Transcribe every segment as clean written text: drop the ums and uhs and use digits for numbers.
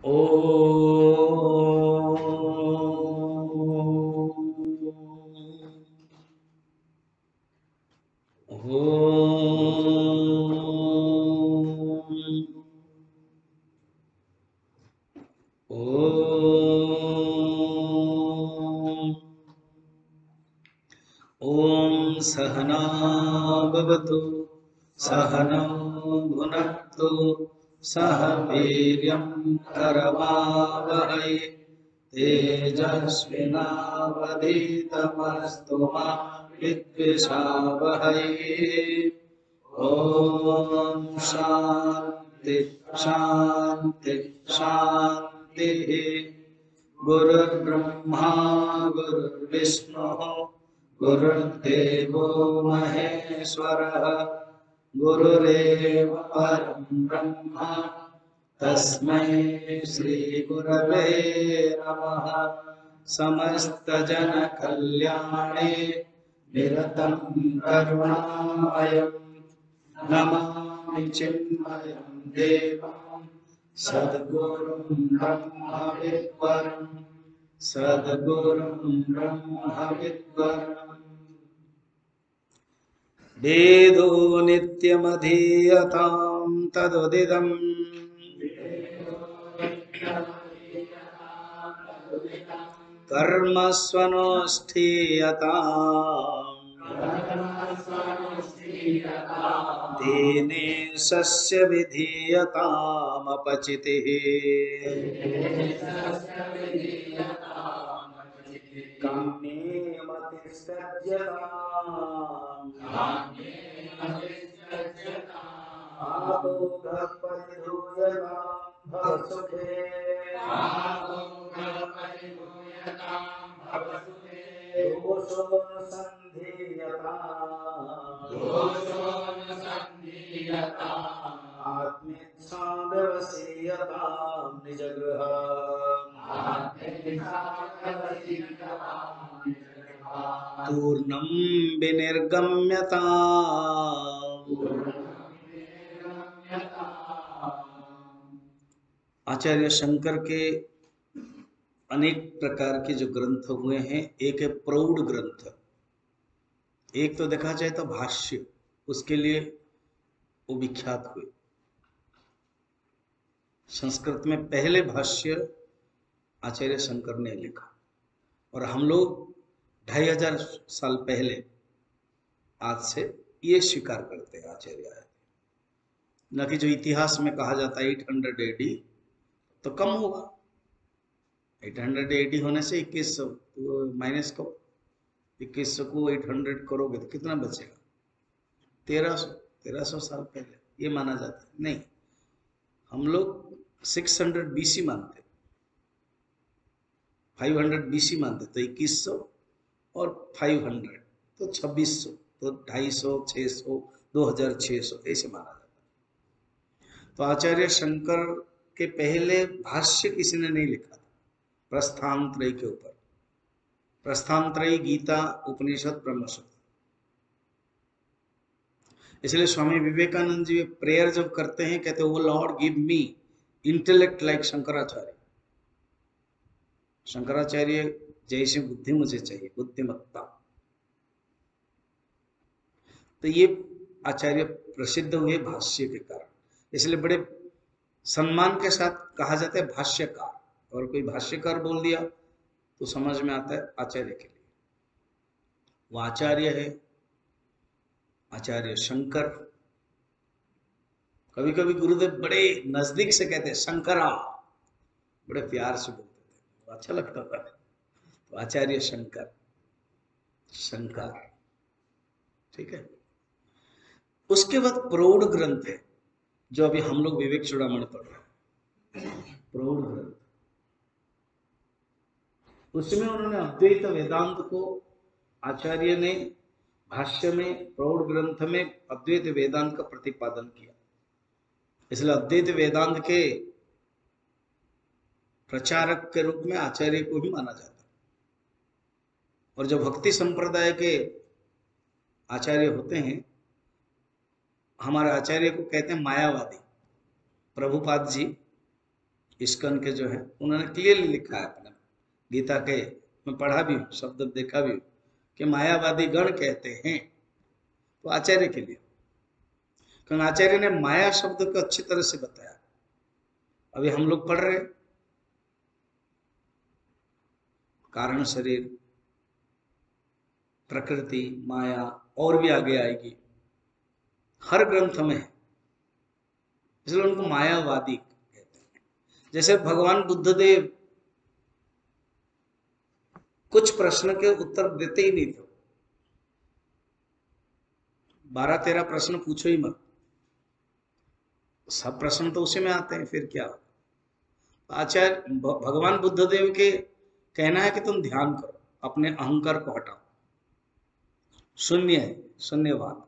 ओ ओम सहना भवतु सहनौ भुनक्तु सह वीर्यं करवावहै तेजस्विनावधीतमस्तु मा विद्विषावहै। ओम शांति शांति शांति। गुरुर्ब्रह्मा गुरुर्विष्णुः गुरुर्देवो महेश्वरः गुरुरेव परं ब्रह्म तस्मै श्री गुरवे नमः। समस्तजनकल्याणे निरतं करुणामयं नमामि चिन्मयं देवं सद्गुरुं ब्रह्मविद्वरं सद्गुरुं ब्रह्मविद्वरम्। वेदो नित्यमधीयतां तदुदितं कर्मस्वनुष्ठीयताम् तेने सस्य विधीयतामपचितिः। काम्ये मतिस्तज्यताम् आभोगपरिधूयतां भवसुखे दोषोऽनुसन्धीयताम् आत्मेच्छा व्यवसीयतां निजगृह पूर्णं विनिर्गम्यताम्। आचार्य शंकर के अनेक प्रकार के जो ग्रंथ हुए हैं, एक है प्रौढ़ ग्रंथ, एक तो देखा जाए तो भाष्य, उसके लिए वो विख्यात हुए। संस्कृत में पहले भाष्य आचार्य शंकर ने लिखा, और हम लोग 2500 साल पहले आज से ये स्वीकार करते हैं आचार्य आए, न कि जो इतिहास में कहा जाता है 800 AD, तो कम होगा। 800 AD होने से 2100 माइनस करो, 2100 को 800 करोगे तो कितना बचेगा? 1300 साल पहले ये माना जाता है। नहीं, हम लोग 600 BC मानते, 500 BC मानते, तो 2100 और 500 तो 2600, तो 250, 600, 2600 ऐसे माना जाता है। तो आचार्य शंकर के पहले भाष्य किसी ने नहीं लिखा था प्रस्थानत्रयी के ऊपर। प्रस्थानत्रयी गीता, उपनिषद, ब्रह्मसूत्र। इसलिए स्वामी विवेकानंद जी प्रेयर जब करते हैं, कहते हैं वो Lord give me intellect like Shankaracharya. Shankaracharya जैसी बुद्धि मुझे चाहिए, बुद्धिमत्ता। तो ये आचार्य प्रसिद्ध हुए भाष्य के कारण, इसलिए बड़े सम्मान के साथ कहा जाता है भाष्यकार। और कोई भाष्यकार बोल दिया तो समझ में आता है आचार्य के लिए वो आचार्य है, आचार्य शंकर। कभी कभी गुरुदेव बड़े नजदीक से कहते हैं शंकरा, बड़े प्यार से बोलते थे, अच्छा लगता था। तो आचार्य शंकर, शंकर, ठीक है। उसके बाद प्रौढ़ ग्रंथ है जो अभी हम लोग विवेक चूड़ामणि पढ़ रहे हैं, प्रौढ़ ग्रंथ। उसमें उन्होंने अद्वैत वेदांत को, आचार्य ने भाष्य में प्रौढ़ ग्रंथ में अद्वैत वेदांत का प्रतिपादन किया। इसलिए अद्वैत वेदांत के प्रचारक के रूप में आचार्य को ही माना जाता है। और जो भक्ति संप्रदाय के आचार्य होते हैं, हमारे आचार्य को कहते हैं मायावादी। प्रभुपाद जी इस्कन के जो है उन्होंने क्लियरली लिखा है अपने गीता के, मैं पढ़ा भी हूँ, शब्द देखा भी हूँ कि मायावादी गण कहते हैं, तो आचार्य के लिए, क्योंकि आचार्य ने माया शब्द को अच्छी तरह से बताया। अभी हम लोग पढ़ रहे कारण शरीर, प्रकृति, माया, और भी आगे आएगी, हर ग्रंथ में है, इसलिए उनको मायावादी कहते हैं। जैसे भगवान बुद्धदेव कुछ प्रश्न के उत्तर देते ही नहीं थे, 12-13 प्रश्न पूछो ही मत, सब प्रश्न तो उसी में आते हैं, फिर क्या। आचार्य भगवान बुद्धदेव के कहना है कि तुम ध्यान करो, अपने अहंकार को हटाओ, शून्य है, शून्यवाद।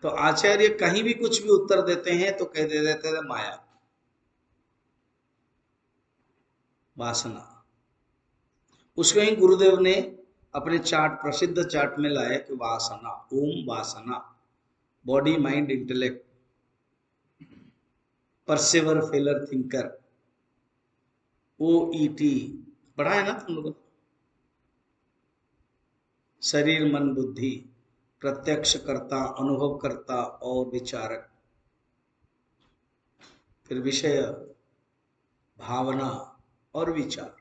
तो आचार्य कहीं भी कुछ भी उत्तर देते हैं तो कह देते थे माया, वासना। उसको ही गुरुदेव ने अपने चार्ट, प्रसिद्ध चार्ट में लाया कि वासना, ओम वासना, body mind intellect, perceiver feeler thinker, OET पढ़ा है ना तुम लोगों ने? शरीर मन बुद्धि, प्रत्यक्ष कर्ता, अनुभव करता और विचारक, फिर विषय, भावना और विचार।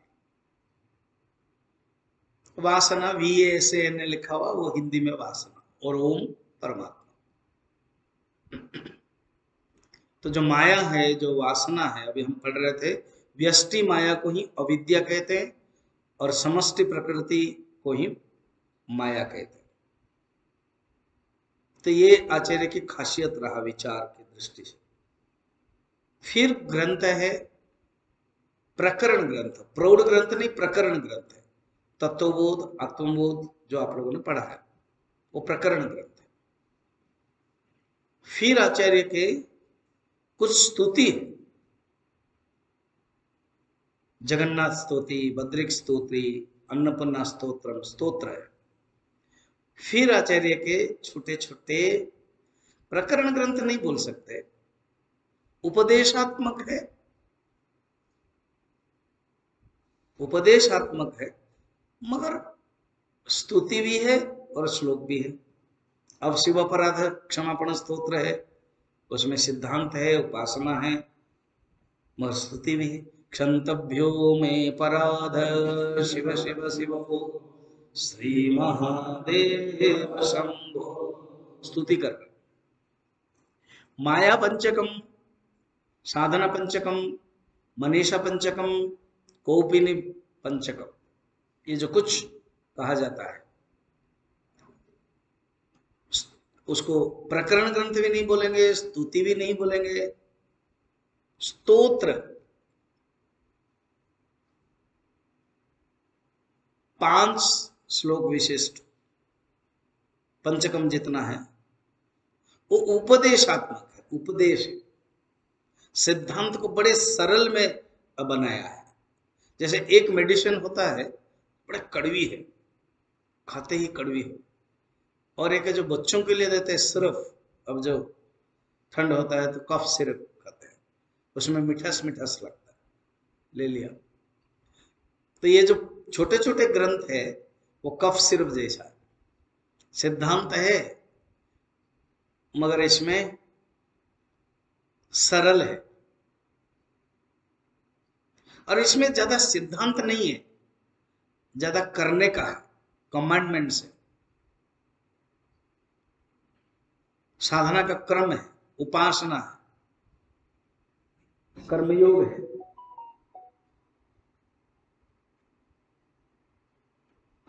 वासना VASAN लिखा हुआ, वो हिंदी में वासना, और ओम परमात्मा। तो जो माया है, जो वासना है, अभी हम पढ़ रहे थे, व्यष्टि माया को ही अविद्या कहते हैं और समष्टि प्रकृति को ही माया कहते हैं। तो ये आचार्य की खासियत रहा विचार की दृष्टि से। फिर ग्रंथ है प्रकरण ग्रंथ, प्रौढ़ ग्रंथ नहीं, प्रकरण ग्रंथ है। तत्वबोध, आत्मबोध जो आप लोगों ने पढ़ा है, वो प्रकरण ग्रंथ है। फिर आचार्य के कुछ स्तुति है, जगन्नाथ स्तुति, बद्रिक स्तुति, अन्नपूर्णा स्तोत्रम स्तोत्र है। फिर आचार्य के छोटे छोटे प्रकरण ग्रंथ नहीं बोल सकते, उपदेशात्मक है, उपदेशात्मक है, मगर स्तुति भी है और श्लोक भी है। अब शिव अपराध क्षमापण स्तोत्र है, उसमें सिद्धांत है, उपासना है, मगर स्तुति भी है। क्षंतभ्यो में पराध शिव शिव शिव श्री महादेव शंभो, स्तुति कर। माया पंचकम, साधना पंचकम, मनीषा पंचकम, कौपिनी पंचकम, ये जो कुछ कहा जाता है, उसको प्रकरण ग्रंथ भी नहीं बोलेंगे, स्तुति भी नहीं बोलेंगे, स्तोत्र 5 श्लोक विशिष्ट पंचकम जितना है, वो उपदेशात्मक है। उपदेश सिद्धांत को बड़े सरल में बनाया है। जैसे एक मेडिसिन होता है, बड़े कड़वी है, खाते ही कड़वी हो, और एक है जो बच्चों के लिए देते हैं सिर्फ, अब जो ठंड होता है तो कफ सिरप खाते हैं, उसमें मिठास मिठास लगता है, ले लिया। तो ये जो छोटे छोटे ग्रंथ है वो कफ सिरप जैसा है, सिद्धांत है मगर इसमें सरल है, और इसमें ज्यादा सिद्धांत नहीं है, ज्यादा करने का है, कमांडमेंट से, साधना का क्रम है, उपासना है, कर्मयोग है।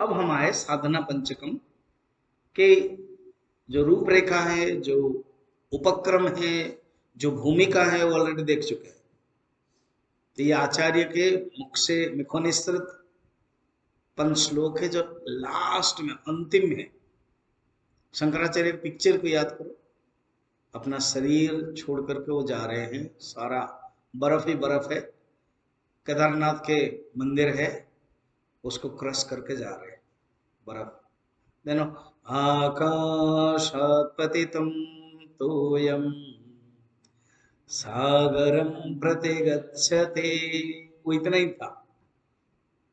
अब हम आए साधना पंचकम के जो रूपरेखा है, जो उपक्रम है, जो भूमिका है, वो ऑलरेडी देख चुके हैं। तो ये आचार्य के मुख से मुखनिसृत 5 श्लोक है, जो लास्ट में अंतिम है। शंकराचार्य की पिक्चर को याद करो, अपना शरीर छोड़ करके वो जा रहे हैं, सारा बर्फ ही बर्फ है, केदारनाथ के मंदिर है, उसको क्रश करके जा रहे हैं, बर्फ। देनो आकाशात् पतितं तोयं सागरम प्रति गच्छति। वो इतना ही था,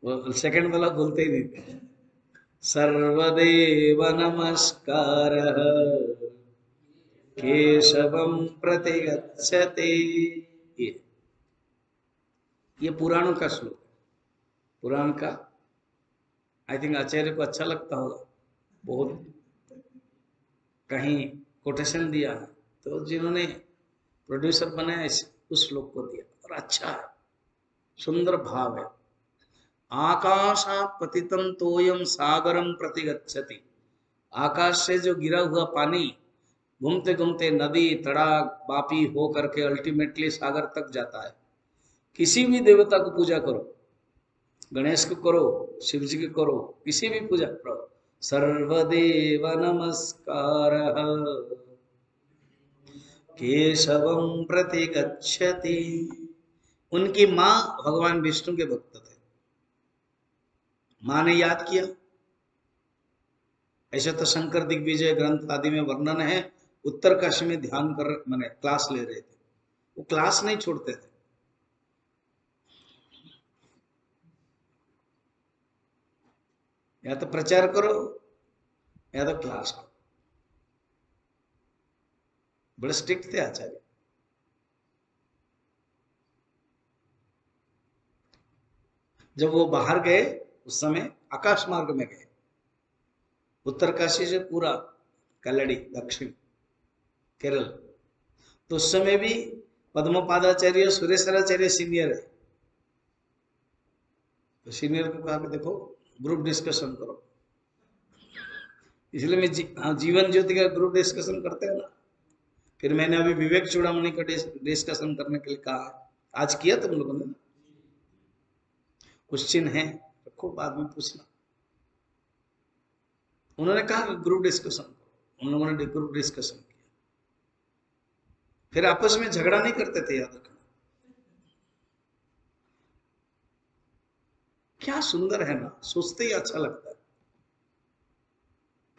वो सेकंड वाला बोलते ही नहीं थे। सर्वदेव नमस्कारः केशवम प्रति गच्छति। ये ये पुराणों का श्लोक है, पुराण का। आई थिंक आचार्य को अच्छा लगता होगा, बहुत कहीं कोटेशन दिया है, तो जिन्होंने प्रोड्यूसर बनाया उस श्लोक को दिया, और अच्छा है, सुंदर भाव है। आकाशात् पतितं तोयम सागरम प्रति गच्छति। आकाश से जो गिरा हुआ पानी घूमते घूमते नदी तड़ाक वापी हो करके अल्टीमेटली सागर तक जाता है। किसी भी देवता को पूजा करो, गणेश को करो, शिव जी को करो, किसी भी पूजा करो, सर्वदेव नमस्कार केशवम प्रति गच्छति। उनकी माँ भगवान विष्णु के भक्त थे, माँ ने याद किया। ऐसे तो शंकर दिग्विजय ग्रंथ आदि में वर्णन है, उत्तर काशी में ध्यान कर मैंने क्लास ले रहे थे, वो क्लास नहीं छोड़ते थे। या तो प्रचार करो या तो क्लास करो। बड़े स्ट्रिक्ट थे आचार्य। जब वो बाहर गए उस समय आकाश मार्ग में गए, उत्तर काशी से पूरा कल्लड़ी दक्षिण केरल, तो उस समय भी पद्मपादाचार्य सुरेश्वराचार्य सीनियर है, तो सीनियर को कहा कि देखो ग्रुप डिस्कशन करो। इसलिए मैं जीवन ज्योति का ग्रुप डिस्कशन करते हैं ना। फिर मैंने अभी विवेक चूड़ामणि का डिस्कशन करने के लिए कहा, आज किया तुम लोगों ने। क्वेश्चन है रखो, बाद में पूछना। उन्होंने कहा ग्रुप डिस्कशन करो, उन लोगों ने ग्रुप डिस्कशन किया। फिर आपस में झगड़ा नहीं करते थे, याद रखना। क्या सुंदर है ना, सोचते ही अच्छा लगता है,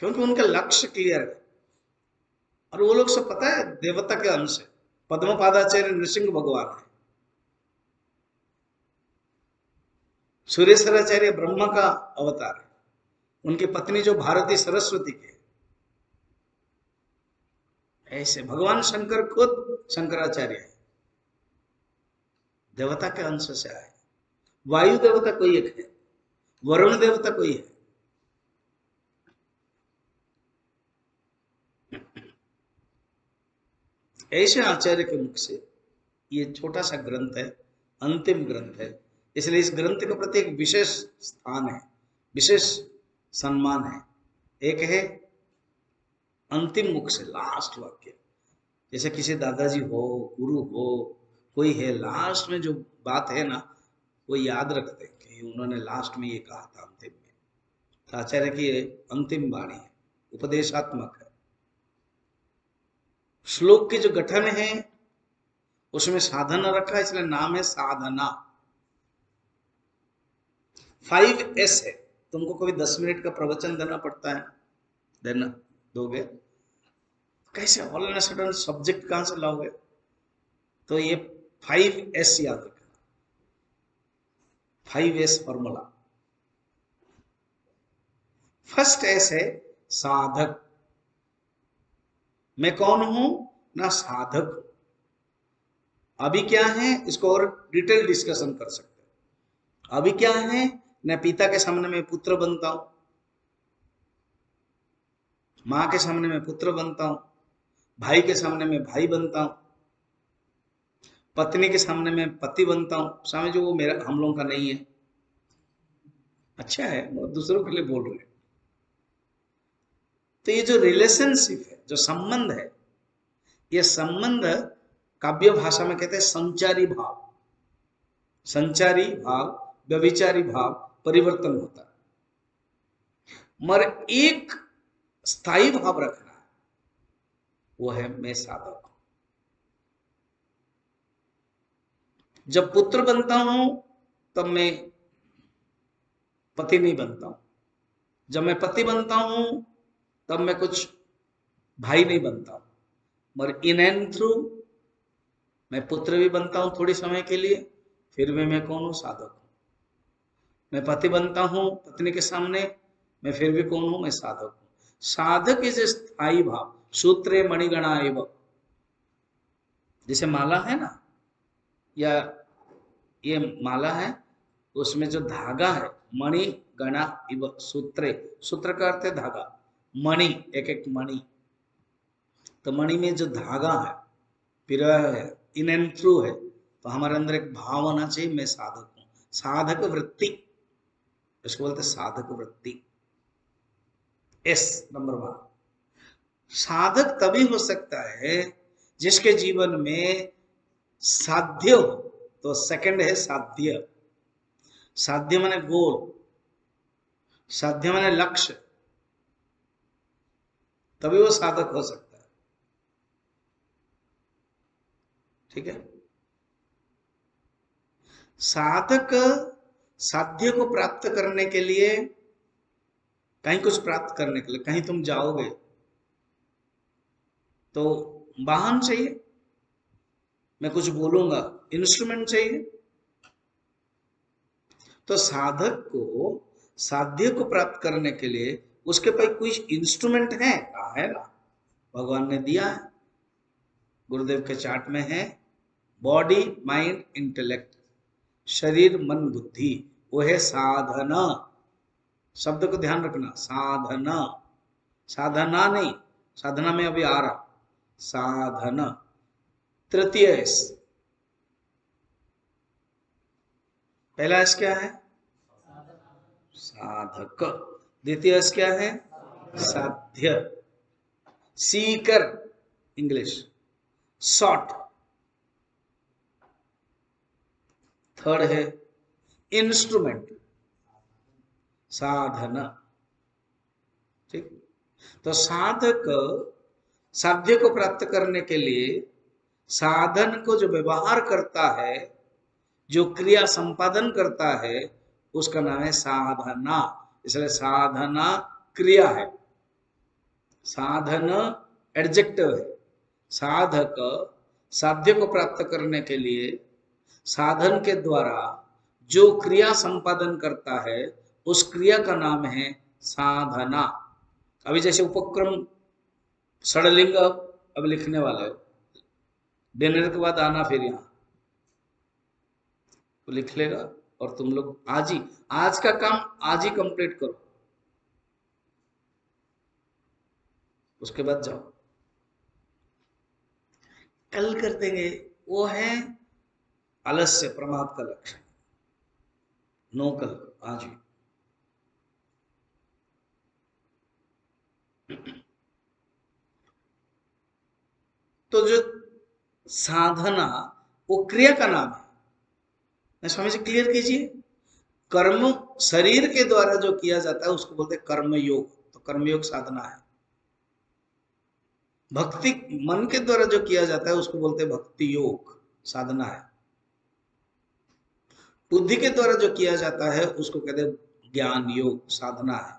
क्योंकि उनका लक्ष्य क्लियर है। और वो लोग सब पता है देवता के अंश है। पद्मपादाचार्य नृसिंह भगवान है, सुरेश्वराचार्य ब्रह्मा का अवतार है, उनकी पत्नी जो भारती सरस्वती के। ऐसे भगवान शंकर खुद शंकराचार्य है, देवता के अंश से आए। वायु देवता कोई एक है, वरुण देवता कोई है। ऐसे आचार्य के मुख से ये छोटा सा ग्रंथ है, अंतिम ग्रंथ है, इसलिए इस ग्रंथ के प्रति एक विशेष स्थान है, विशेष सम्मान है। एक है अंतिम मुख से लास्ट वाक्य, जैसे किसी दादाजी हो, गुरु हो, कोई है, लास्ट में जो बात है ना, वो याद रखते हैं कि उन्होंने लास्ट में ये कहा था अंतिम में। तो आचार्य की अंतिम वाणी है, उपदेशात्मक है। श्लोक के जो गठन है उसमें साधना रखा, इसलिए नाम है साधना। 5S है। तुमको कभी 10 मिनट का प्रवचन देना पड़ता है, देना दोगे, कैसे ऑल एंड सडन सब्जेक्ट कहां से लाओगे? तो ये 5S याद रखना, 5S फॉर्मूला। फर्स्ट S है साधक। मैं कौन हूं ना, साधक। अभी क्या है इसको और डिटेल डिस्कशन कर सकते हैं। अभी क्या है, मैं पिता के सामने में पुत्र बनता हूं, मां के सामने में पुत्र बनता हूं, भाई के सामने में भाई बनता हूं, पत्नी के सामने में पति बनता हूं। समझ, वो मेरा, हम लोगों का नहीं है। अच्छा है, वो दूसरों के लिए बोल रहे हैं। तो ये जो रिलेशनशिप है, जो संबंध है, ये संबंध काव्य भाषा में कहते हैं संचारी भाव। संचारी भाव, व्यभिचारी भाव परिवर्तन होता है, मगर एक स्थायी भाव रखना है, वो है मैं साधक हूं। जब पुत्र बनता हूं तब मैं पति नहीं बनता हूं, जब मैं पति बनता हूं तब मैं कुछ भाई नहीं बनता हूं, मगर इन एंड थ्रू मैं पुत्र भी बनता हूं थोड़ी समय के लिए, फिर भी मैं कौन हूं? साधक हूं। मैं पति बनता हूं पत्नी के सामने, मैं फिर भी कौन हूं? मैं साधक हूं। साधक इज स्थायी भाव। सूत्रे मणिगणा एव, जैसे माला है ना, या ये माला है, उसमें जो धागा है, मणि गणा इव सूत्रे, सूत्र का अर्थ है धागा, मणि एक एक मणि, तो मणि में जो धागा है, पिरह है, इन एंड थ्रू है, तो हमारे अंदर एक भाव होना चाहिए, मैं साधक हूं। साधक वृत्ति, इसको बोलते साधक वृत्ति। S number 1। साधक तभी हो सकता है जिसके जीवन में साध्य हो, तो सेकंड है साध्य। साध्य माने गोल, साध्य माने लक्ष्य, तभी वो साधक हो सकता है। ठीक है। साधक साध्य को प्राप्त करने के लिए, कहीं कुछ प्राप्त करने के लिए, कहीं तुम जाओगे तो वाहन चाहिए, मैं कुछ बोलूंगा, इंस्ट्रूमेंट चाहिए। तो साधक को साध्य को प्राप्त करने के लिए उसके पास कुछ इंस्ट्रूमेंट है, कहा है ना, भगवान ने दिया है, गुरुदेव के चार्ट में है, बॉडी माइंड इंटेलेक्ट, शरीर मन बुद्धि, वो है साधना। शब्द को ध्यान रखना, साधना, साधना नहीं, साधना में अभी आ रहा, साधना। तृतीय एस, पहला एस क्या है? साधक। द्वितीय एस क्या है? साध्य। Seeker English, sought. थर्ड है इंस्ट्रूमेंट, साधना। ठीक। तो साधक साध्य को प्राप्त करने के लिए साधन को जो व्यवहार करता है, जो क्रिया संपादन करता है, उसका नाम है साधना। इसलिए साधना क्रिया है, साधन एडजेक्टिव है। साधक साध्य को प्राप्त करने के लिए साधन के द्वारा जो क्रिया संपादन करता है, उस क्रिया का नाम है साधना। अभी जैसे उपक्रम षडलिंग अब लिखने वाले हो, डिनर के बाद आना फिर यहाँ तो लिख लेगा, और तुम लोग आज ही, आज का काम आज ही कंप्लीट करो, उसके बाद जाओ, कल कर देंगे। वो है आलस्य, प्रमाद का लक्षण। नो कल, आज ही। तो जो साधना, वो क्रिया का नाम है। स्वामी जी क्लियर कीजिए। कर्म शरीर के द्वारा जो किया जाता है उसको बोलते हैं कर्मयोग, तो कर्मयोग साधना है। भक्ति मन के द्वारा जो किया जाता है उसको बोलते हैं भक्ति योग, साधना है। बुद्धि के द्वारा जो किया जाता है उसको कहते हैं ज्ञान योग, साधना है।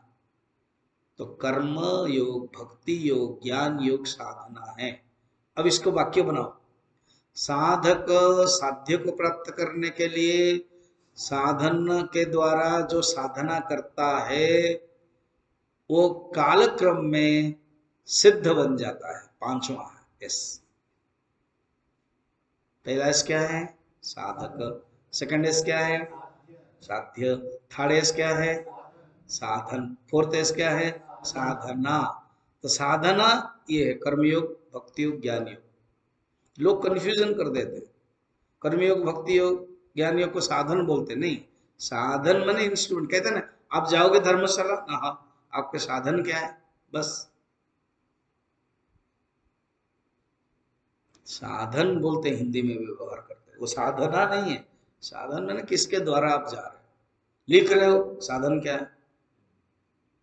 तो कर्म योग, भक्ति योग, ज्ञान योग साधना है। अब इसको वाक्य बनाओ। साधक साध्य को प्राप्त करने के लिए साधन के द्वारा जो साधना करता है, वो कालक्रम में सिद्ध बन जाता है। पांचवा है एस। पहला एस क्या है? साधक। सेकंड एस क्या है? साध्य। थर्ड एस क्या है? साधन। फोर्थ एस क्या है? साधना। तो साधना ये है कर्मयोग, भक्ति योग, ज्ञान योग। लोग कंफ्यूजन कर देते हैं, कर्मयोग, भक्ति योग, ज्ञान योग को साधन बोलते नहीं। साधन माने इंस्ट्रूमेंट। कहते हैं ना, आप जाओगे धर्मशाला, हाँ, आपके साधन क्या है? बस साधन बोलते हैं, हिंदी में व्यवहार करते हैं, वो साधना नहीं है। साधन माने किसके द्वारा आप जा रहे हो, लिख रहे हो, साधन क्या है?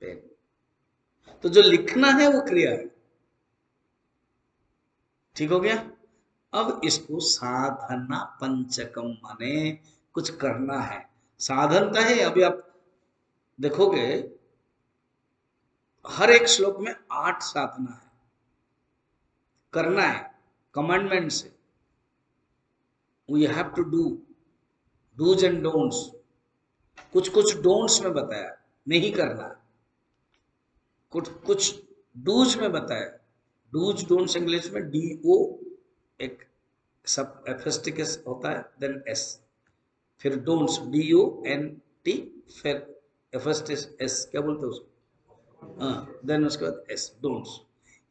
पेन। तो जो लिखना है वो क्रिया है। ठीक हो गया। अब इसको साधना पंचकम माने कुछ करना है। साधन का है, अभी आप देखोगे हर एक श्लोक में 8 साधना है, करना है, कमांडमेंट से। We have to do, dos and don'ts. कुछ कुछ डोंट्स में बताया, नहीं करना। कुछ कुछ डूज में बताया। डूज डोंट्स इंग्लिश में DO, एक सब एफएसटिकस होता है, देन S, फिर डोंट्स DONT, फिर एफएसटिस S, क्या बोलते हैं उसको, हाँ, देन उसके बाद S, डोंट्स।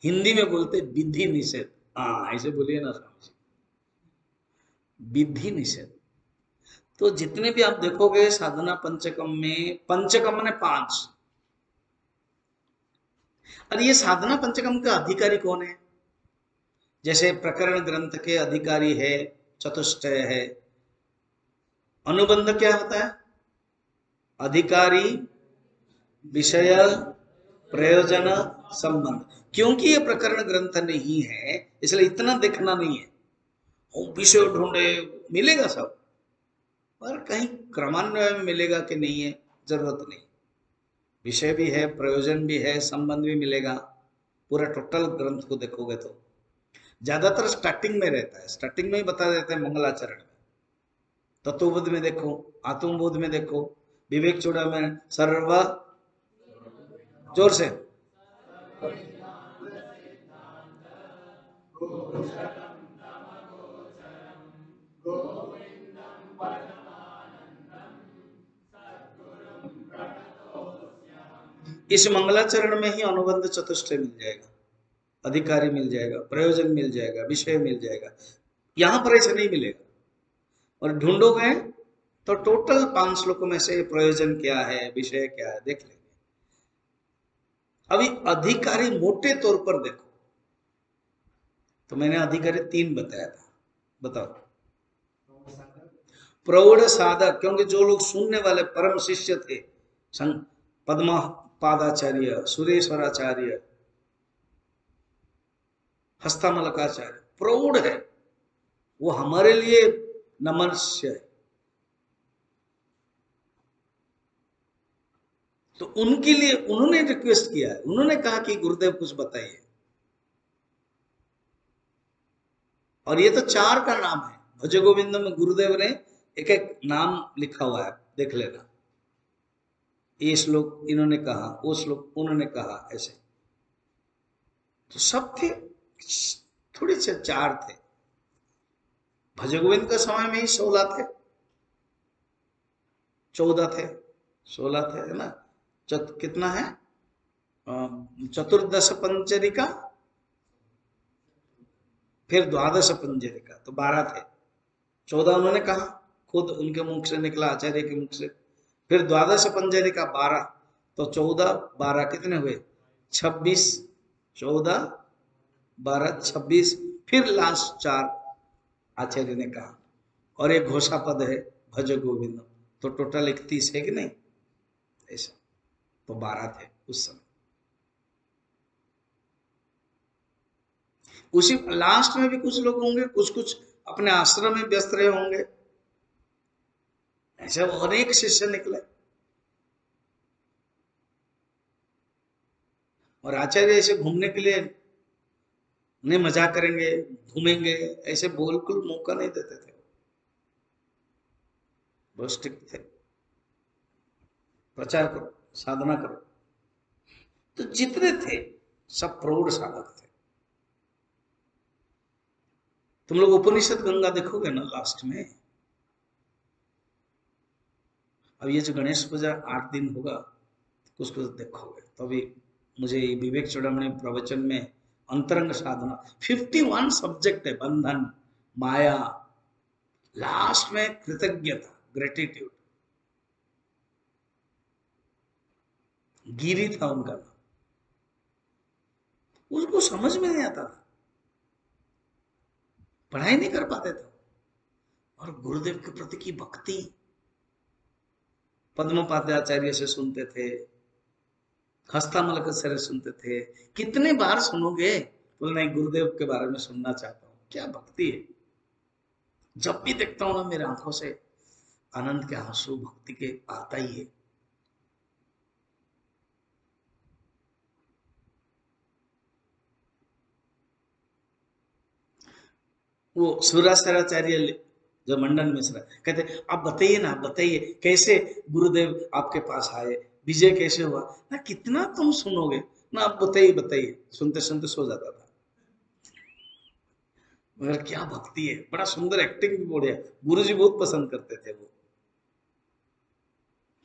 हिंदी में बोलते विधि निषेध। हाँ, ऐसे बोलिए ना स्वामी जी, विधि निषेध। तो जितने भी आप देखोगे साधना पंचकम में, पंचकम ने 5, और ये साधना पंचकम का अधिकारी कौन है? जैसे प्रकरण ग्रंथ के अधिकारी है चतुष्टय है, अनुबंध क्या होता है? अधिकारी, विषय, प्रयोजन, संबंध। क्योंकि ये प्रकरण ग्रंथ नहीं है इसलिए इतना देखना नहीं है। विषय ढूंढे, मिलेगा सब, पर कहीं क्रमान्वय में मिलेगा कि नहीं है, जरूरत नहीं। विषय भी है, प्रयोजन भी है, संबंध भी मिलेगा। पूरा टोटल ग्रंथ को देखोगे तो ज्यादातर स्टार्टिंग में रहता है, स्टार्टिंग में ही बता देते हैं मंगलाचरण में। तत्वबोध में देखो, आत्मबोध में देखो, विवेक चूड़ामणि सर्व, जोर से, इस मंगलाचरण में ही अनुबंध चतुष्टय मिल जाएगा, अधिकारी मिल जाएगा, प्रयोजन मिल जाएगा, विषय मिल जाएगा। यहां पर ऐसे नहीं मिलेगा। और ढूंढोगे तो टोटल 5 श्लोकों में से प्रयोजन क्या है, विषय क्या है, देख लेंगे। अभी अधिकारी मोटे तौर पर देखो तो मैंने अधिकारी 3 बताया था, बताओ। प्रौढ़ साधक, क्योंकि जो लोग सुनने वाले परम शिष्य थे, पद्मा पादाचार्य, सुरेश्वराचार्य, हस्तामलकाचार्य, प्रौढ़ है, वो हमारे लिए नमस्य है। तो उनके लिए उन्होंने रिक्वेस्ट किया है, उन्होंने कहा कि गुरुदेव कुछ बताइए। और ये तो 4 का नाम है, भज गोविंद में गुरुदेव ने एक एक नाम लिखा हुआ है, देख लेना। ये श्लोक इन्होंने कहा, वो श्लोक उन्होंने कहा, ऐसे तो सब थे, थोड़े से 4 थे। भज गोविंद का समय में ही 16 थे, 14 थे, 16 थे, है ना। कितना है, चतुर्दश पंचरिका, फिर द्वादश पंचरिका, तो 12 थे। 14 उन्होंने कहा, खुद उनके मुख से निकला, आचार्य के मुख से। फिर द्वादश पंचरिका 12, तो 14 12 कितने हुए, 26, 14 12 26, फिर लास्ट 4 आचार्य ने कहा। और एक घोषा पद है भज गोविंद, तो टोटल 31 है कि नहीं, ऐसा। तो 12 थे उस समय। उसी लास्ट में भी कुछ लोग होंगे, कुछ कुछ अपने आश्रम में व्यस्त रहे होंगे, ऐसे अनेक शिष्य निकले। और आचार्य ऐसे घूमने के लिए नहीं, मजा करेंगे, घूमेंगे, ऐसे बिल्कुल मौका नहीं देते थे, बहुत स्ट्रिक्ट थे। प्रचार करो, साधना करो। तो जितने थे सब प्रौढ़ साधक थे। तुम लोग उपनिषद गंगा देखोगे ना लास्ट में, अब ये जो गणेश पूजा 8 दिन होगा, कुछ कुछ देखोगे तो अभी मुझे विवेक चूड़ामणि प्रवचन में अंतरंग साधना 51 सब्जेक्ट है, बंधन, माया, लास्ट में कृतज्ञता, ग्रेटिट्यूड, गिरी था उनका नाम। उसको समझ में नहीं आता था, पढ़ाई नहीं कर पाते थे। और गुरुदेव के प्रति की भक्ति, पद्मपादाचार्य से सुनते थे, हस्तामलक से सुनते थे। कितने बार सुनोगे, बोले नहीं गुरुदेव के बारे में सुनना चाहता हूँ। क्या भक्ति है। जब भी देखता हूँ ना, मेरे आंखों से आनंद के आंसू भक्ति के आता ही है। वो सुराचार्य जो मंडन मिश्र कहते आप बताइए ना, आप बताइए कैसे गुरुदेव आपके पास आए, विजय कैसे हुआ ना, कितना तुम सुनोगे ना, आप बताइए बताइए, सुनते सुनते सो जाता था। मगर क्या भक्ति है, बड़ा सुंदर एक्टिंग भी बढ़िया, गुरुजी बहुत पसंद करते थे वो,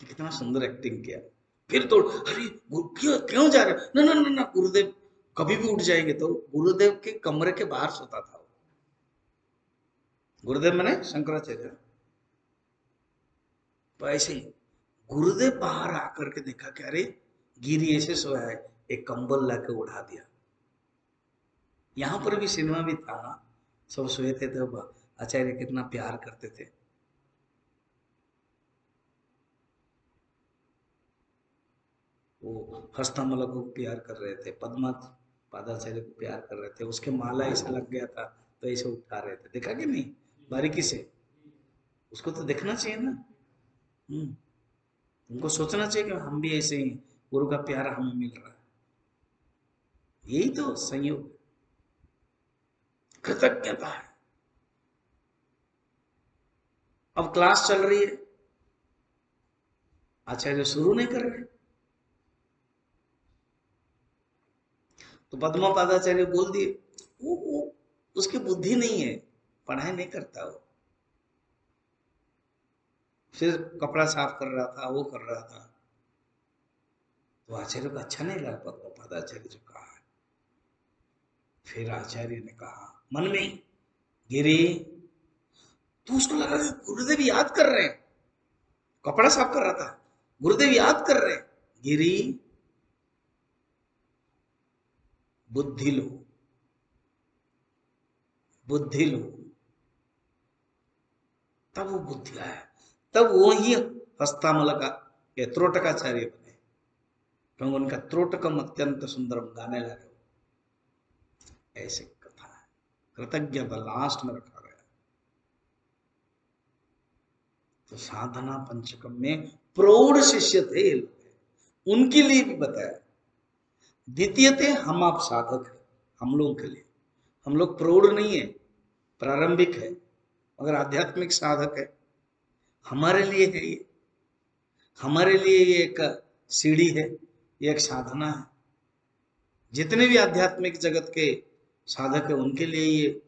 कि कितना सुंदर एक्टिंग किया। फिर तो अरे क्यों क्यों जा रहे हो, ना ना ना ना गुरुदेव कभी भी उठ जाएंगे, तो गुरुदेव के कमरे के बाहर सोता था वो। गुरुदेव मैंने शंकराचार्य, तो ऐसे ही गुरुदेव बाहर आकर के देखा कि अरे गिरी ऐसे सोया है, एक कंबल लाके उड़ा दिया। यहाँ पर भी सिनेमा भी था ना, सब सोए थे तो आचार्य कितना प्यार करते थे। वो हस्तामलक को प्यार कर रहे थे, पद्मा पादाचार्य को प्यार कर रहे थे, उसके माला ऐसा लग गया था तो ऐसे उठा रहे थे, देखा कि नहीं बारीकी से, उसको तो देखना चाहिए ना। उनको सोचना चाहिए कि हम भी ऐसे ही, गुरु का प्यार हमें मिल रहा है, यही तो संयोग, कृतज्ञता है। अब क्लास चल रही है, आचार्य शुरू नहीं कर रहे, तो पद्मा पादाचार्य बोल दिए, वो उसकी बुद्धि नहीं है, पढ़ाई नहीं करता वो, फिर कपड़ा साफ कर रहा था, वो कर रहा था, तो आचार्य को अच्छा नहीं लगा पद्मा पादाचार्य जो कहा है। फिर आचार्य ने कहा मन में, गिरी, तो उसको लगा कि गुरुदेव याद कर रहे हैं, कपड़ा साफ कर रहा था, गुरुदेव याद कर रहे हैं, गिरी बुद्धि लो, बुद्धि लो, तब वो बुद्धि आया, तब वो ही हस्तामल का ये त्रोटकाचार्य बने, क्योंकि उनका त्रोटकम अत्यंत सुंदरम गाने लगे। ऐसे कथा है, कृतज्ञता लास्ट में रखा गया। तो साधना पंचकम में प्रौढ़ शिष्य थे ये लोग, उनके लिए भी बताया। द्वितीय थे हम आप साधक है, हम लोगों के लिए, हम लोग प्रौढ़ नहीं है, प्रारंभिक है, मगर आध्यात्मिक साधक है, हमारे लिए है ये, हमारे लिए ये एक सीढ़ी है, ये एक साधना है। जितने भी आध्यात्मिक जगत के साधक है उनके लिए ये,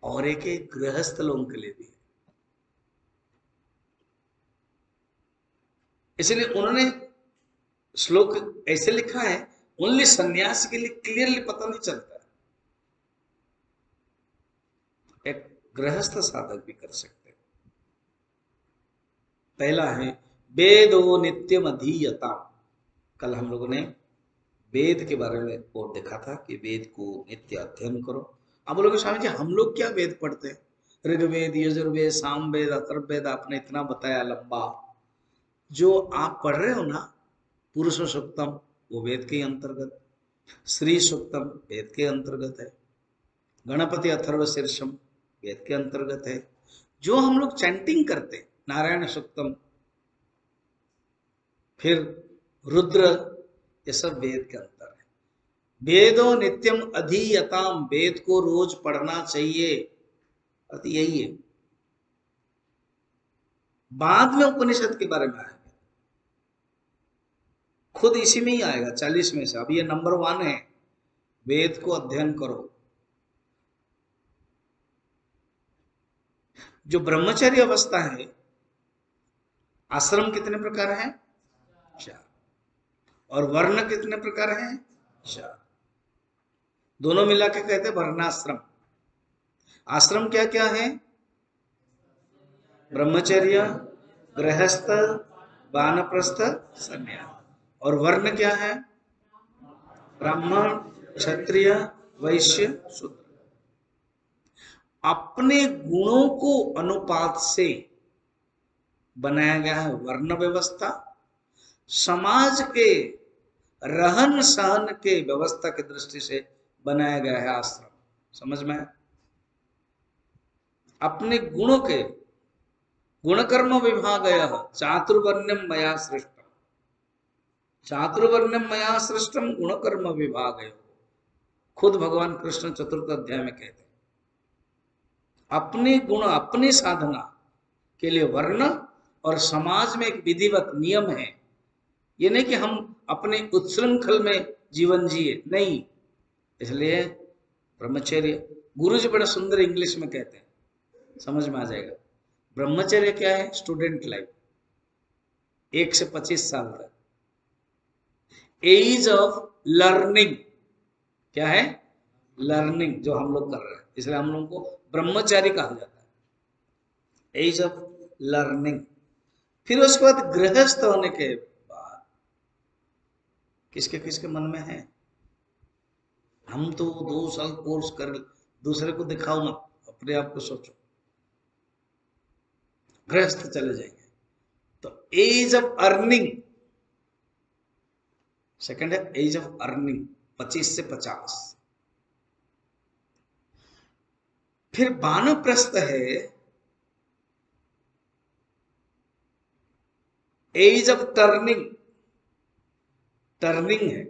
और एक गृहस्थ लोगों के लिए भी है। इसलिए उन्होंने श्लोक ऐसे लिखा है, ओनली सन्यासी के लिए क्लियरली पता नहीं चलता, एक गृहस्थ साधक भी कर सकते हैं। पहला है वेदो नित्यम अधीयता, कल हम लोगों ने वेद के बारे में वो देखा था कि वेद को नित्य अध्ययन करो। अब बोलोगे स्वामी जी हम लोग क्या वेद पढ़ते हैं, ऋग्वेद यजुर्वेद सामवेद अथर्ववेद आपने इतना बताया लंबा, जो आप पढ़ रहे हो ना पुरुष सूक्तम वो वेद के अंतर्गत, श्री सूक्तम वेद के अंतर्गत है, गणपति अथर्व शीर्षम वेद के अंतर्गत है, जो हम लोग चैंटिंग करते नारायण सूक्तम, फिर रुद्र, ये सब वेद के अंतर है। वेदो नित्यम अधीयताम, वेद को रोज पढ़ना चाहिए, अर्थ यही है। बाद में उपनिषद के बारे में आएगा, खुद इसी में ही आएगा 40 में से, अब ये नंबर 1 है, वेद को अध्ययन करो। जो ब्रह्मचर्य अवस्था है, आश्रम कितने प्रकार हैं, 4, और वर्ण कितने प्रकार हैं, 4, दोनों मिला के कहते हैं वर्णाश्रम। आश्रम क्या क्या है, ब्रह्मचर्य, गृहस्थ, वानप्रस्थ, सन्यास, और वर्ण क्या है, ब्राह्मण, क्षत्रिय, वैश्य, शूद्र। अपने गुणों को अनुपात से बनाया गया है वर्ण व्यवस्था, समाज के रहन सहन के व्यवस्था की दृष्टि से बनाया गया है आश्रम। समझ में, अपने गुणों के, गुणकर्म विभागय चातुर्वर्ण्यम मया सृष्टम, चातुर्वर्ण्यम मया सृष्टम गुणकर्म विभागय, खुद भगवान कृष्ण चतुर्थ अध्याय में कहते हैं। अपने गुण अपनी साधना के लिए वर्ण और समाज में एक विधिवत नियम है। ये नहीं कि हम अपने उच्छृंखल में जीवन जिए, नहीं। इसलिए ब्रह्मचर्य, गुरु जी बड़ा सुंदर इंग्लिश में कहते हैं, समझ में आ जाएगा। ब्रह्मचर्य क्या है? स्टूडेंट लाइफ, 1 से 25 साल तक, एज ऑफ लर्निंग। क्या है? लर्निंग, जो हम लोग कर रहे हैं, इसलिए हम लोगों को ब्रह्मचारी कहा जाता है, एज ऑफ लर्निंग। फिर उसके बाद गृहस्थ होने के बाद किसके किसके मन में है, हम तो 2 साल कोर्स कर, दूसरे को दिखाओ ना, अपने आप को सोचो, गृहस्थ चले जाएंगे। तो एज ऑफ अर्निंग, सेकंड है एज ऑफ अर्निंग, 25 से 50। फिर वानप्रस्थ है एज ऑफ टर्निंग, टर्निंग है,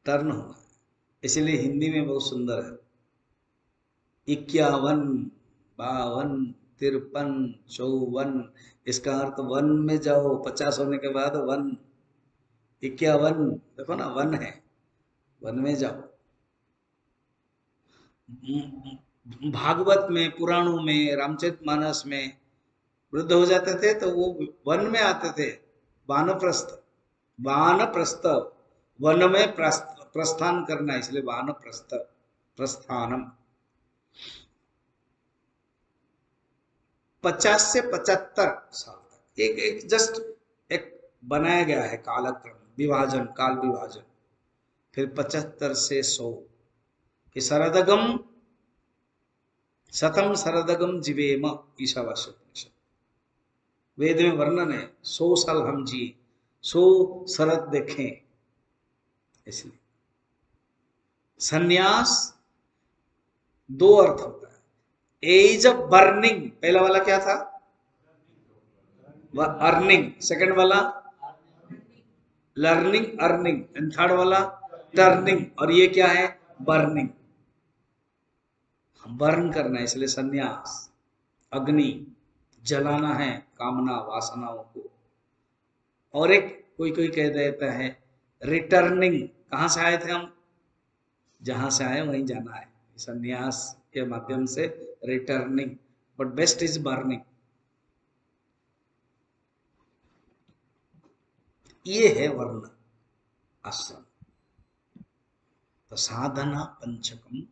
टर्न होना है, इसलिए हिंदी में बहुत सुंदर है, 51, 52, 53, 54, इसका अर्थ वन में जाओ, 50 होने के बाद वन, 51, देखो ना, वन है, वन में जाओ। भागवत में, पुराणों में, रामचरितमानस में वृद्ध हो जाते थे तो वो वन में आते थे, वानप्रस्थ, वानप्रस्थ, वन में प्रस्थान करना, इसलिए वानप्रस्थ, प्रस्थानम। 50 से 75 साल तक एक एक जस्ट एक बनाया गया है कालक्रम, विभाजन, काल विभाजन। फिर 75 से 100, कि शरदगम शतम शरदगम जीवेम, ईशावास्य उपनिषद, वेद में वर्णन है, 100 साल हम जिए, 100 शरद देखें। इसलिए सन्यास 2 अर्थ होता है, एज ऑफ बर्निंग, पहला वाला क्या था? अर्निंग, सेकंड वाला लर्निंग, अर्निंग, एंड थर्ड वाला टर्निंग, और ये क्या है? बर्निंग, बर्न करना है, इसलिए सन्यास। अग्नि, जलाना है कामना वासनाओं को। और एक कोई कोई कह देता है रिटर्निंग, कहां से आए थे हम? जहां से आए वहीं जाना है, सन्यास के माध्यम से returning, but best is burning. ये है वर्ण आश्रम। तो साधना पंचकम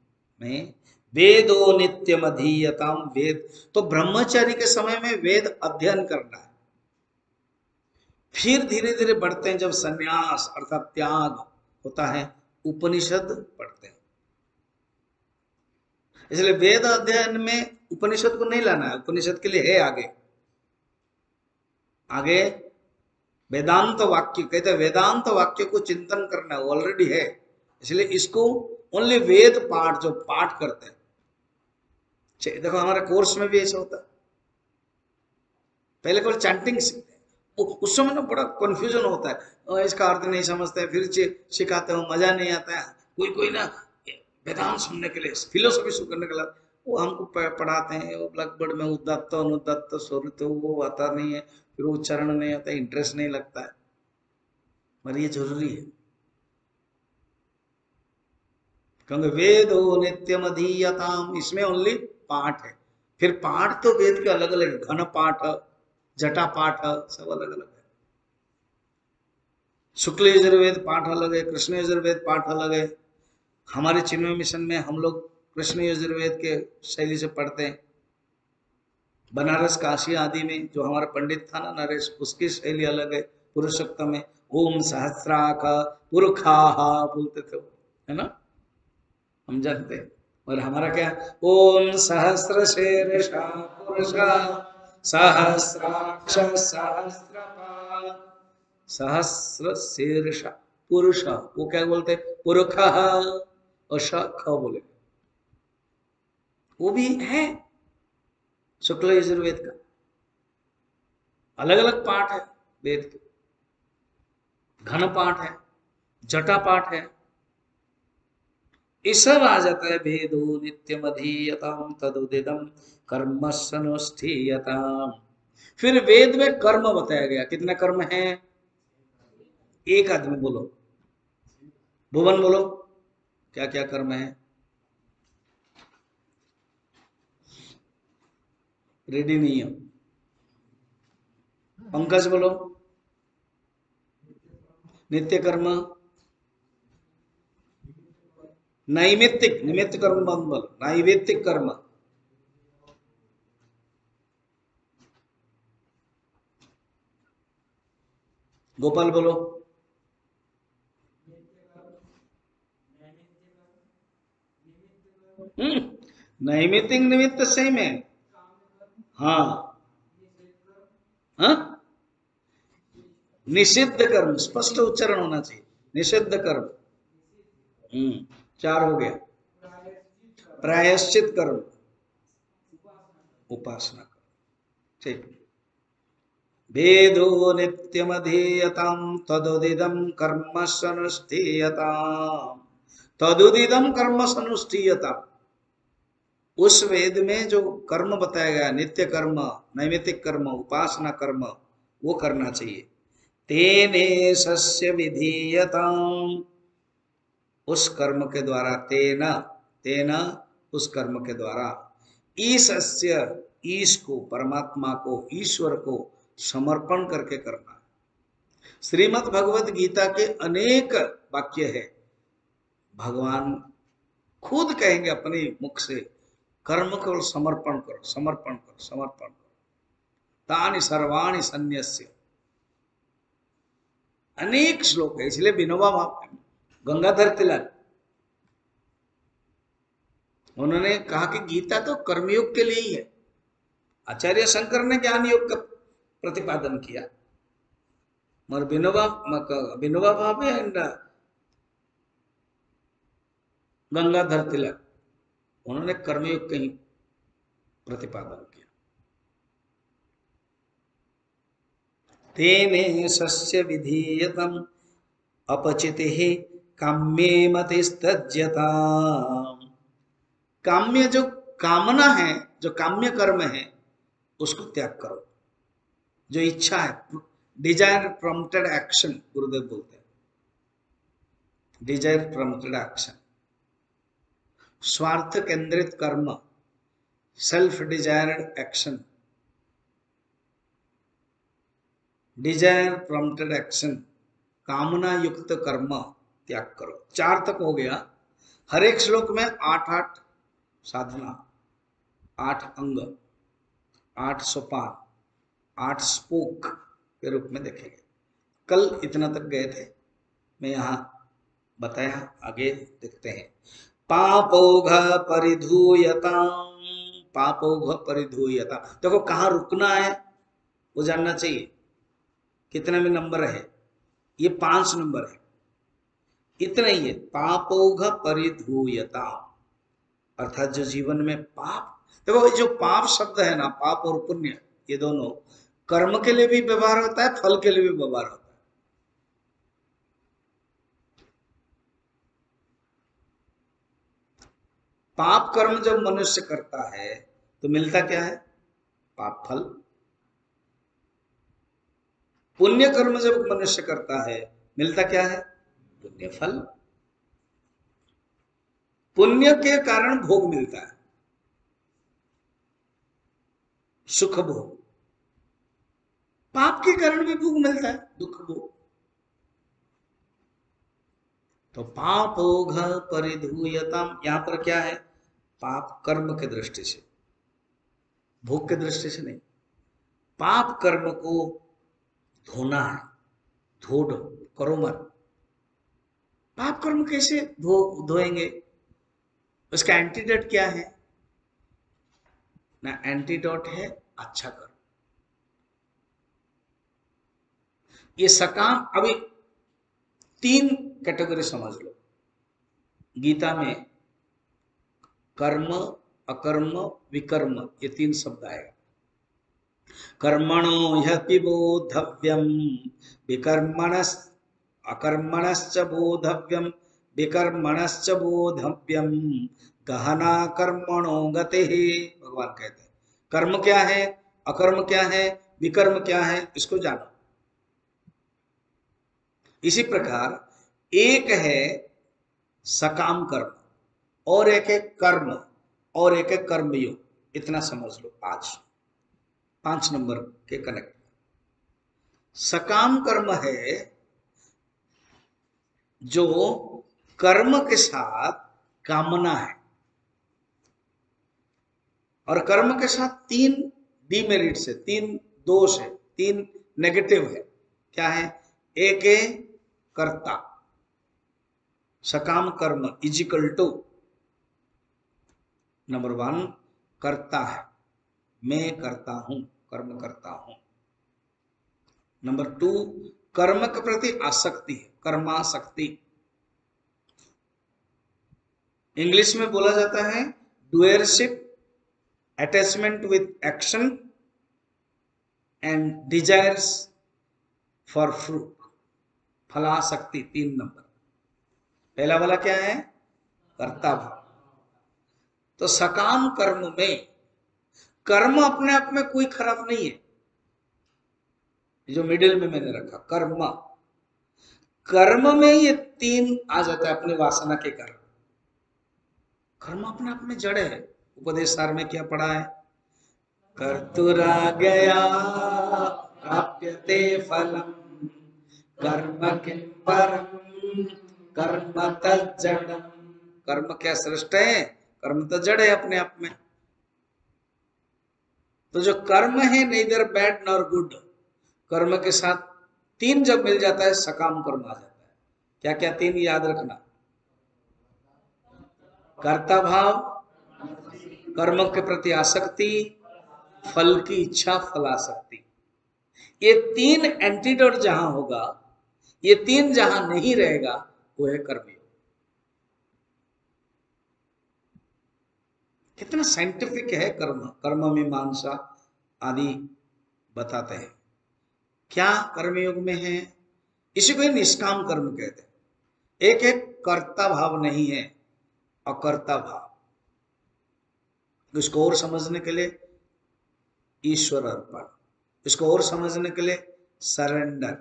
में वेदो नित्यम अधीयताम, वेद तो ब्रह्मचारी के समय में वेद अध्ययन करना है। फिर धीरे धीरे बढ़ते हैं, जब सन्यास अर्थात त्याग होता है, उपनिषद पढ़ते हैं। इसलिए वेद अध्ययन में उपनिषद को नहीं लाना है, उपनिषद के लिए है आगे, आगे वेदांत वाक्य, कहते हैं वेदांत वाक्य को चिंतन करना है, ऑलरेडी है। इसलिए इसको ओनली वेद पाठ, जो पाठ करते हैं, देखो हमारे कोर्स में भी ऐसा होता है, पहले केवल चैंटिंग सीखते हैं, उस समय ना बड़ा कंफ्यूजन होता है, इसका अर्थ नहीं समझते हैं, फिर सिखाते हो मजा नहीं आता है। कोई कोई ना वेदांत सुनने के लिए, फिलोसफी शुरू करने के लिए वो हमको पढ़ाते हैं, वो ब्लैकबोर्ड में उद्दत्त अनुदत्त स्वरित वो आता नहीं है, फिर उच्चारण नहीं आता, इंटरेस्ट नहीं लगता है, पर ये जरूरी है, क्योंकि वेद नित्यम अधीयताम, इसमें ओनली पाठ है। फिर पाठ तो वेद के अलग अलग, घन पाठ, जटा पाठ, सब अलग अलग है। शुक्ल यजुर्वेद पाठ अलग है, कृष्ण यजुर्वेद पाठ अलग है। हमारे चिन्मय मिशन में हम लोग कृष्ण यजुर्वेद के शैली से पढ़ते हैं। बनारस काशी आदि में जो हमारा पंडित था ना नरेश, उसकी शैली अलग है, पुरुषोत्तम में ओम सहस्राख पुरखा बोलते थे, है ना, हम जानते हैं। और हमारा क्या, ओम सहस्र शीर्षा पुरुषा सहस्राक्ष सहस्रपाद, सहस्र शीर्ष पुरुष, वो क्या बोलते, पुरुष, और ख बोले, वो भी है शुक्ल यजुर्वेद का, अलग अलग पाठ है वेद के, घन पाठ है, जटा पाठ है, ये सब आ जाता है। भेदो नित्यम अधीयताम तदुदितम कर्मस्वनुष्ठीयताम। फिर वेद में कर्म बताया गया। कितने कर्म हैं? एक आदमी बोलो, भुवन बोलो, क्या क्या कर्म है? रेडी नहीं हो? पंकज बोलो, नित्य कर्म, नैमित्तिक, निमित्त कर्म बंद बोलो, नैमित्तिक कर्म, गोपाल बोलो, नैमित्तिक निमित्त सेम है। हाँ हाँ, निषिद्ध कर्म, स्पष्ट उच्चारण होना चाहिए। निषिद्ध कर्म, चार हो गया। प्रायश्चित कर्म, उपासना कर्म, ठीक। वेदो नित्यमधीयताम तदुदिदम कर्म सनुष्ठीयताम, तदुदिदम कर्म सनुष्ठीयताम। उस वेद में जो कर्म बताया गया, नित्य कर्म, नैमित्तिक कर्म, उपासना कर्म, वो करना चाहिए। तेने सस्य विधीयताम, उस कर्म के द्वारा, तेना, तेना उस कर्म के द्वारा, ईशस्य, ईश को, परमात्मा को, ईश्वर को समर्पण करके करना। श्रीमद् भगवत गीता के अनेक वाक्य है। भगवान खुद कहेंगे अपने मुख से, कर्म को समर्पण करो, समर्पण करो, समर्पण करो। तानि सर्वाणि सन्यस्य, अनेक श्लोक है। इसलिए विनोबा गंगाधर तिलक उन्होंने कहा कि गीता तो कर्मयोग के लिए ही है। आचार्य शंकर ने ज्ञान योग का प्रतिपादन किया, मगर विनोबा भावे एंड गंगाधर तिलक उन्होंने कर्मयोग का ही प्रतिपादन किया। तेने सस्य विधीयतम अपचितिः काम्ये मतिस्तज्यता। काम्य जो कामना है, जो काम्य कर्म है, उसको त्याग करो। जो इच्छा है, डिजायर प्रॉम्प्टेड एक्शन, गुरुदेव बोलते हैं, डिजायर प्रॉम्प्टेड एक्शन। स्वार्थ केंद्रित कर्म, self desired action, desire prompted action, कामना युक्त कर्म त्याग करो। 4 तक हो गया। हर एक श्लोक में 8 साधना, 8 अंग, 8 सोपान, 8 स्पोक के रूप में देखेंगे। कल इतना तक गए थे, मैं यहाँ बताया, आगे देखते हैं। पापोघ परिधूयता, पापोघ परिधूयता, देखो कहाँ रुकना है वो जानना चाहिए। कितने में नंबर है? ये 5 नंबर है, इतना ही है। पापोघ परिधूयता अर्थात जो जीवन में पाप, देखो जो पाप शब्द है ना, पाप और पुण्य, ये दोनों कर्म के लिए भी व्यवहार होता है, फल के लिए भी व्यवहार होता है। पाप कर्म जब मनुष्य करता है तो मिलता क्या है? पाप फल। पुण्य कर्म जब मनुष्य करता है मिलता क्या है? पुण्य फल। पुण्य के कारण भोग मिलता है, सुख भोग। पाप के कारण भी भोग मिलता है, दुख भोग। तो पापोघ परिधूयताम, यहां पर क्या है? पाप कर्म के दृष्टि से, भोग के दृष्टि से नहीं। पाप कर्म को धोना है, धो दो, करो मत। पाप कर्म कैसे धोएंगे? उसका एंटीडोट क्या है? ना एंटीडोट है अच्छा कर्म। ये सकाम, अभी 3 कैटेगरी समझ लो गीता में। कर्म, अकर्म, विकर्म, ये 3 शब्द आएगा। कर्मणो ह्यपि बोधव्यम, विकर्मणस् अकर्मणश्च बोधव्यम, विकर्मणश्च बोधव्यम गहना कर्मणो गतिः। भगवान कहते हैं कर्म क्या है, अकर्म क्या है, विकर्म क्या है, इसको जानो। इसी प्रकार एक है सकाम कर्म और एक है कर्म और एक है कर्मयोग, इतना समझ लो आज 5 नंबर के कनेक्ट। सकाम कर्म है जो कर्म के साथ कामना है, और कर्म के साथ 3 डीमेरिट्स है, 3 दोष है, 3 नेगेटिव है। क्या है? एक है कर्ता, सकाम कर्म इजिकल टू नंबर 1 कर्ता है, मैं करता हूं, कर्म करता हूं। नंबर 2 कर्म के प्रति आसक्ति है, कर्मासक्ति। इंग्लिश में बोला जाता है doership, attachment with action and desires for fruit, फलासक्ति 3 नंबर। पहला वाला क्या है? कर्ता भाव। तो सकाम कर्म में कर्म अपने आप में कोई खराब नहीं है, जो मिडिल में मैंने रखा कर्म, कर्म में ये 3 आ जाता है अपने वासना के कारण। कर्म अपने आप में जड़ है। उपदेश सार में क्या पढ़ा है? कर्तुरा गया प्राप्यते फलम कर्म किम परम कर्म तज्जडम। कर्म क्या श्रेष्ठ है? कर्म तो जड़ है अपने आप में। तो जो कर्म है neither बैड नॉर गुड, कर्म के साथ 3 जब मिल जाता है सकाम कर्म आ जाता है। क्या क्या 3 याद रखना? कर्ता भाव, कर्म के प्रति आसक्ति, फल की इच्छा, फलासक्ति। ये 3 एंटीडोट जहां होगा, ये 3 जहां नहीं रहेगा, वो है कर्मयोग। कितना साइंटिफिक है कर्म, कर्म मीमांसा आदि बताते हैं क्या कर्मयोग में है। इसी को निष्काम कर्म कहते हैं। एक एक कर्ता भाव नहीं है, अकर्ता भाव। इसको और समझने के लिए ईश्वर अर्पण, इसको और समझने के लिए सरेंडर,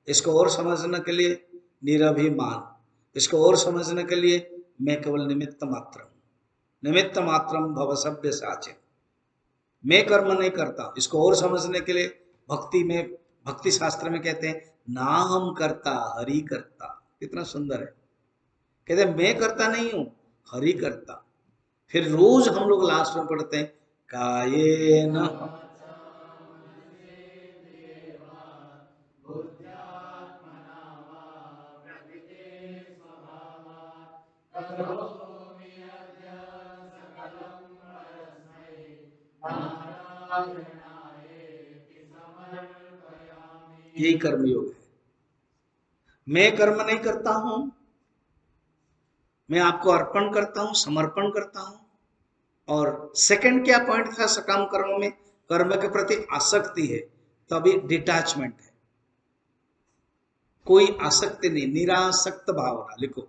इसको और समझने के लिए निरभिमान, इसको और समझने के लिए मैं केवल निमित्त मात्र हूं, निमित्त मात्रम भव सभ्य साचे, मैं कर्म नहीं करता। इसको और समझने के लिए भक्ति में, भक्ति शास्त्र में कहते हैं ना हम करता हरि करता। कितना सुंदर है। कहते हैं मैं करता नहीं हूं, हरि करता। फिर रोज हम लोग लास्ट में पढ़ते हैं कायेन यही कर्मयोग है। मैं कर्म नहीं करता हूं, मैं आपको अर्पण करता हूं, समर्पण करता हूं। और सेकंड क्या पॉइंट था सकाम कर्म में? कर्म के प्रति आसक्ति है, तभी डिटैचमेंट है, कोई आसक्ति नहीं, निरासक्त भावना। लिखो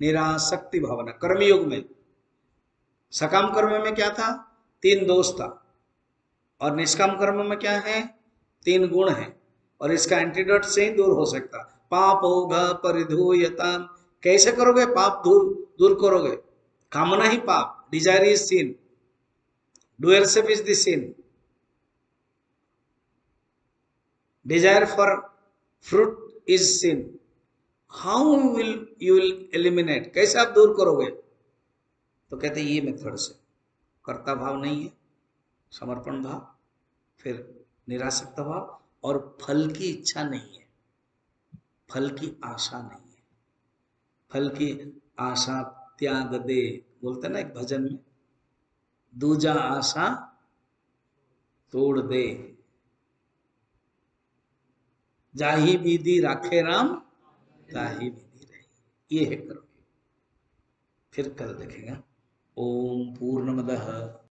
निरासक्ति भावना। कर्मयोग में, सकाम कर्म में क्या था? 3 दोष था, और निष्काम कर्म में क्या है? 3 गुण है, और इसका एंटीडोट से ही दूर हो सकता। पाप होगा परिधूयता। कैसे करोगे पाप दूर करोगे? कामना ही पाप, desire is sin, doership is the sin, desire for fruit is sin. How you will eliminate, कैसे आप दूर करोगे? तो कहते हैं ये मेथड से। कर्ता भाव नहीं है, समर्पण भाव, फिर निरासक्त भाव, और फल की इच्छा नहीं है, फल की आशा नहीं है। फल की आशा त्याग दे, बोलते ना एक भजन में, दूजा आशा तोड़ दे, जाही विधि राखे राम ताही विधि रही। ये है कर्म। फिर कल देखेगा। ओम पूर्णमदः